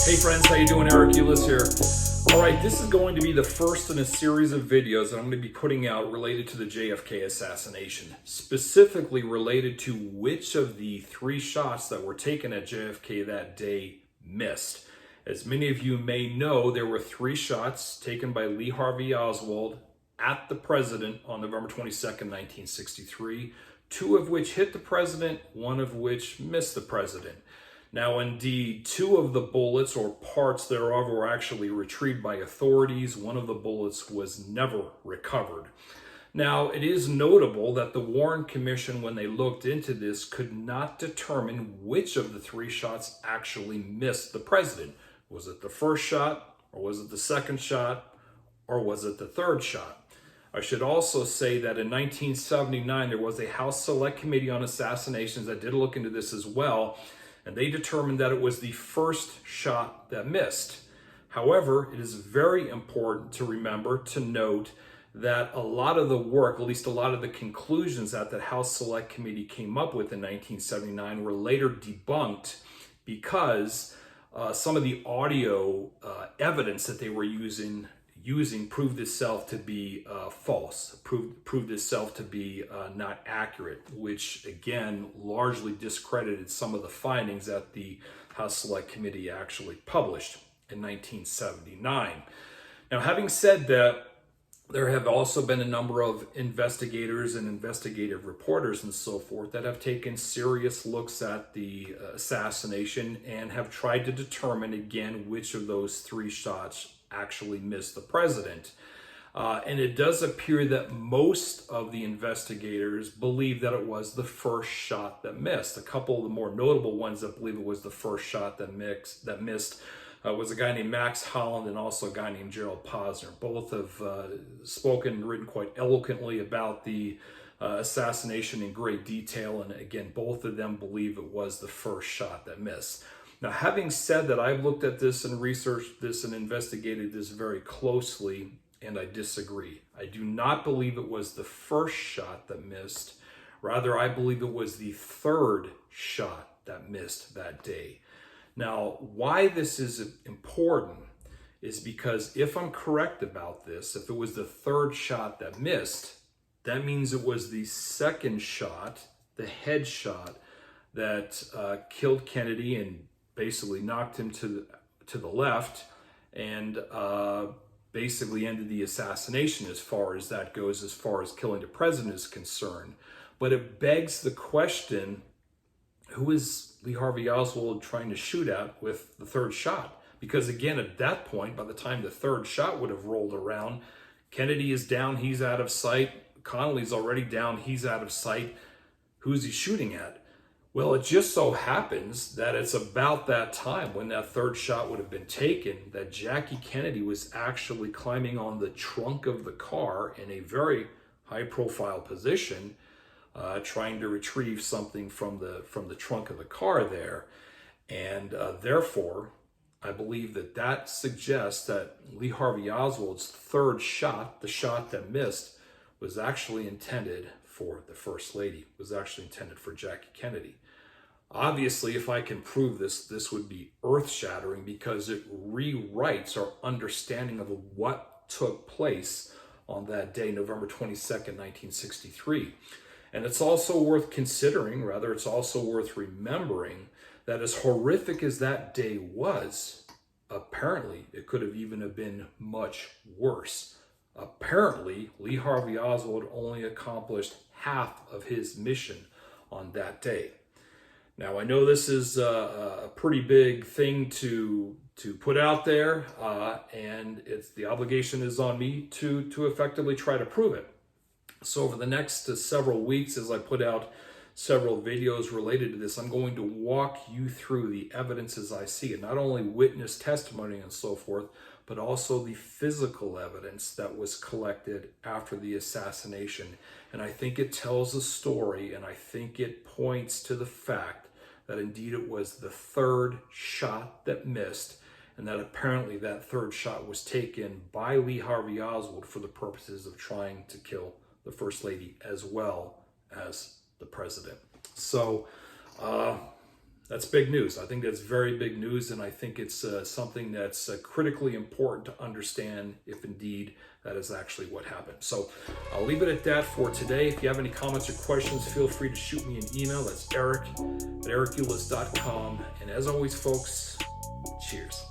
Hey friends, how you doing? Eric Eulis here. Alright, this is going to be the first in a series of videos that I'm going to be putting out related to the JFK assassination. Specifically related to which of the 3 shots that were taken at JFK that day missed. As many of you may know, there were 3 shots taken by Lee Harvey Oswald at the president on November 22nd, 1963. 2 of which hit the president, 1 of which missed the president. Now, indeed, 2 of the bullets or parts thereof were actually retrieved by authorities. 1 of the bullets was never recovered. Now, it is notable that the Warren Commission, when they looked into this, could not determine which of the 3 shots actually missed the president. Was it the first shot, or was it the second shot, or was it the third shot? I should also say that in 1979, there was a House Select Committee on Assassinations that did look into this as well, and they determined that it was the first shot that missed. However, it is very important to remember, to note, that a lot of the work, at least a lot of the conclusions that the House Select Committee came up with in 1979 were later debunked because some of the audio evidence that they were using proved itself to be false, proved itself to be not accurate, which again largely discredited some of the findings that the House Select Committee actually published in 1979. Now, having said that, there have also been a number of investigators and investigative reporters and so forth that have taken serious looks at the assassination and have tried to determine again which of those 3 shots actually missed the president. And it does appear that most of the investigators believe that it was the first shot that missed. A couple of the more notable ones that believe it was the first shot that missed was a guy named Max Holland and also a guy named Gerald Posner. Both have spoken and written quite eloquently about the assassination in great detail, and again, both of them believe it was the first shot that missed. Now, having said that, I've looked at this and researched this and investigated this very closely, and I disagree. I do not believe it was the first shot that missed. Rather, I believe it was the 3rd shot that missed that day. Now, why this is important is because if I'm correct about this, if it was the 3rd shot that missed, that means it was the 2nd shot, the head shot, that killed Kennedy and basically knocked him to the left and basically ended the assassination as far as that goes, as far as killing the president is concerned. But it begs the question, who is Lee Harvey Oswald trying to shoot at with the 3rd shot? Because again, at that point, by the time the 3rd shot would have rolled around, Kennedy is down, he's out of sight. Connolly's already down, he's out of sight. Who's he shooting at? Well, it just so happens that it's about that time when that 3rd shot would have been taken that Jackie Kennedy was actually climbing on the trunk of the car in a very high-profile position, trying to retrieve something from the trunk of the car there. And therefore, I believe that suggests that Lee Harvey Oswald's 3rd shot, the shot that missed, was actually intended for the First Lady, was actually intended for Jackie Kennedy. Obviously, if I can prove this, this would be earth-shattering because it rewrites our understanding of what took place on that day, November 22nd, 1963. And it's also worth considering, rather, it's also worth remembering that as horrific as that day was, apparently it could have even have been much worse. Apparently, Lee Harvey Oswald only accomplished half of his mission on that day. Now, I know this is a pretty big thing to put out there, and the obligation is on me to effectively try to prove it. So over the next several weeks, as I put out several videos related to this, I'm going to walk you through the evidence as I see it, not only witness testimony and so forth, but also the physical evidence that was collected after the assassination. And I think it tells a story, and I think it points to the fact that indeed it was the 3rd shot that missed, and that apparently that 3rd shot was taken by Lee Harvey Oswald for the purposes of trying to kill the First Lady as well as the president. So That's big news. I think that's very big news, and I think it's something that's critically important to understand if indeed that is actually what happened. So I'll leave it at that for today. If you have any comments or questions, feel free to shoot me an email. That's eric@ericulis.com. And as always, folks, cheers.